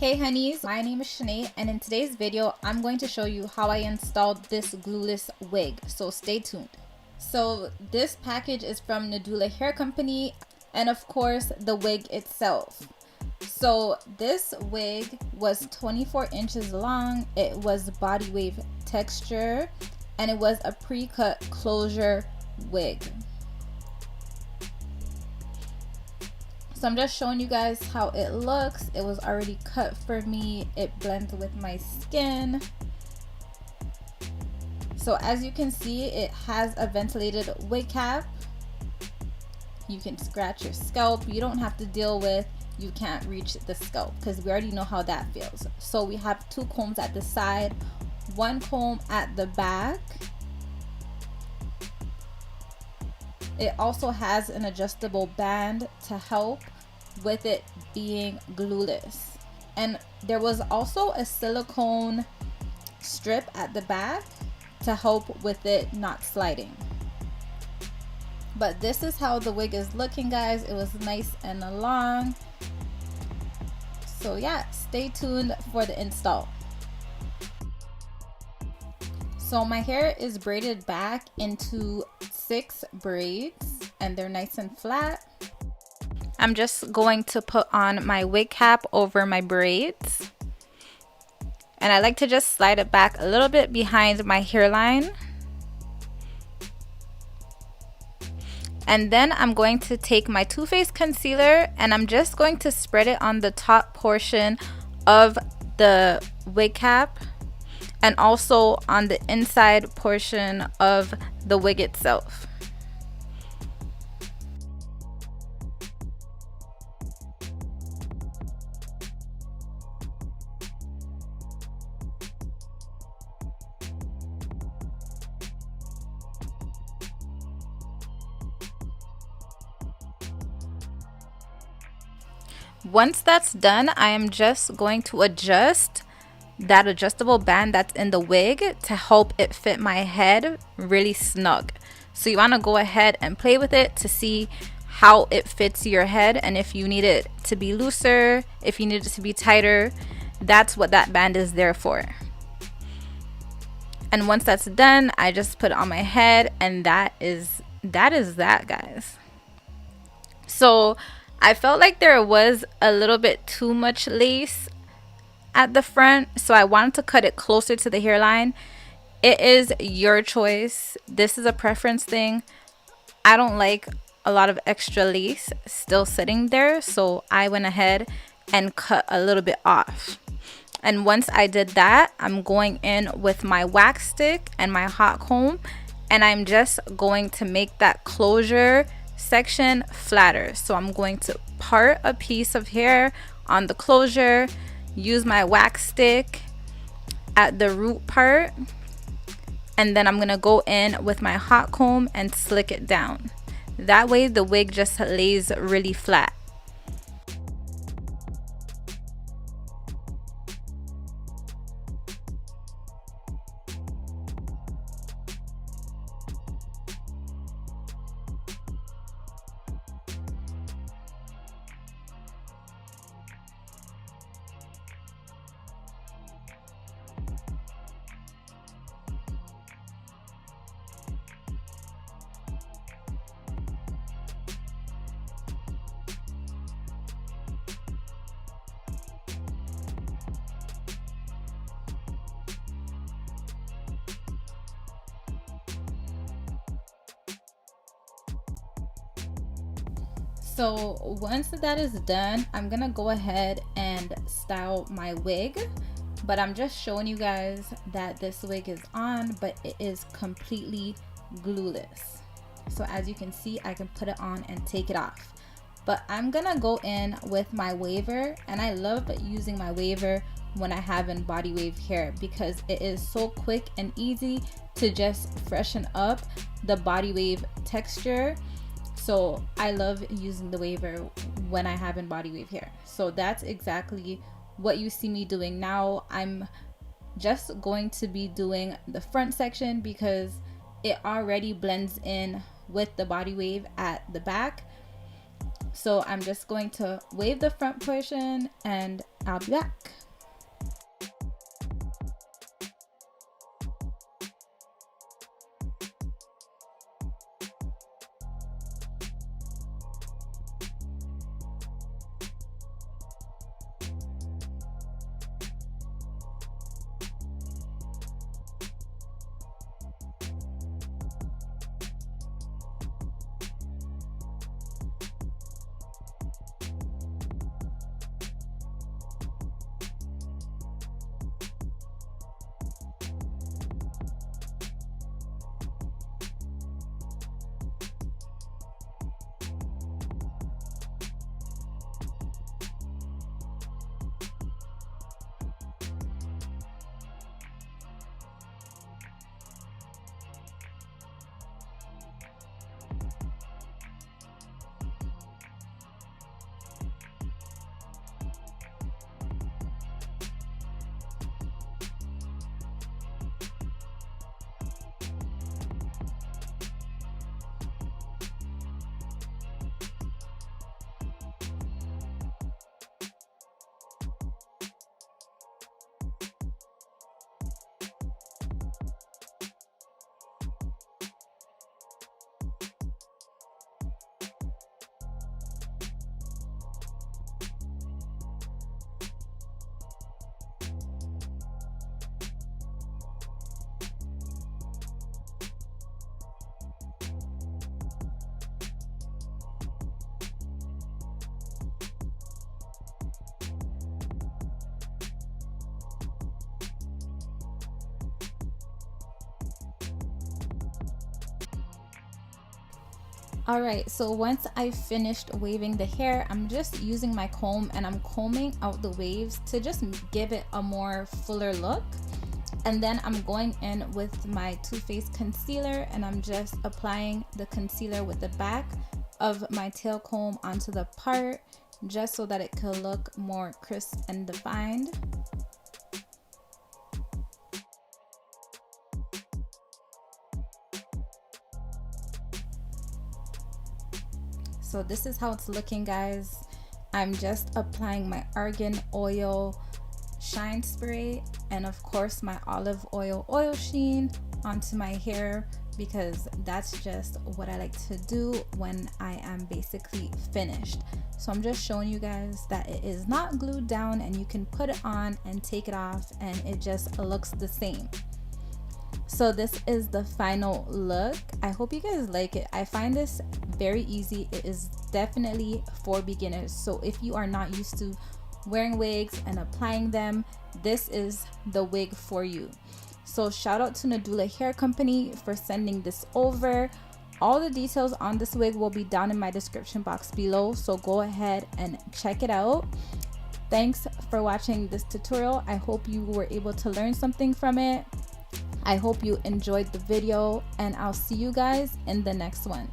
Hey honeys, my name is Shanae, and in today's video I'm going to show you how I installed this glueless wig, so stay tuned. So this package is from Nadula Hair Company, and of course the wig itself. So this wig was 24 inches long, it was body wave texture, and it was a pre-cut closure wig. So I'm just showing you guys how it looks. It was already cut for me. It blends with my skin. So as you can see, it has a ventilated wig cap. You can scratch your scalp. You don't have to deal with you can't reach the scalp because we already know how that feels. So we have two combs at the side, one comb at the back. It also has an adjustable band to help with it being glueless. And there was also a silicone strip at the back to help with it not sliding. But this is how the wig is looking, guys. It was nice and long. So yeah, stay tuned for the install. So my hair is braided back into 6 braids and they're nice and flat. I'm just going to put on my wig cap over my braids. And I like to just slide it back a little bit behind my hairline. And then I'm going to take my Too Faced concealer and I'm just going to spread it on the top portion of the wig cap and also on the inside portion of the wig itself. Once that's done, I am just going to adjust that adjustable band that's in the wig to help it fit my head really snug. So you want to go ahead and play with it to see how it fits your head, and if you need it to be looser, if you need it to be tighter, that's what that band is there for. And once that's done, I just put it on my head, and that is that, guys. So I felt like there was a little bit too much lace at the front, so I wanted to cut it closer to the hairline. It is your choice. This is a preference thing. I don't like a lot of extra lace still sitting there, so I went ahead and cut a little bit off. And once I did that, I'm going in with my wax stick and my hot comb, and I'm just going to make that closure section flatter. So I'm going to part a piece of hair on the closure, use my wax stick at the root part, and then I'm gonna go in with my hot comb and slick it down. That way the wig just lays really flat. So once that is done, I'm gonna go ahead and style my wig, but I'm just showing you guys that this wig is on, but it is completely glueless. So as you can see, I can put it on and take it off, but I'm gonna go in with my waver, and I love using my waver when I have in body wave hair because it is so quick and easy to just freshen up the body wave texture. So I love using the waver when I have in body wave hair. So that's exactly what you see me doing now. I'm just going to be doing the front section because it already blends in with the body wave at the back. So I'm just going to wave the front portion and I'll be back. Alright, so once I finished waving the hair, I'm just using my comb and I'm combing out the waves to just give it a more fuller look. And then I'm going in with my Too Faced concealer and I'm just applying the concealer with the back of my tail comb onto the part just so that it could look more crisp and defined. So this is how it's looking, guys. I'm just applying my argan oil shine spray and of course my olive oil sheen onto my hair because that's just what I like to do when I am basically finished. So I'm just showing you guys that it is not glued down and you can put it on and take it off and it just looks the same. So this is the final look. I hope you guys like it. I find this very easy. It is definitely for beginners. So if you are not used to wearing wigs and applying them, this is the wig for you. So shout out to Nadula Hair Company for sending this over. All the details on this wig will be down in my description box below, so go ahead and check it out. Thanks for watching this tutorial. I hope you were able to learn something from it. I hope you enjoyed the video and I'll see you guys in the next one.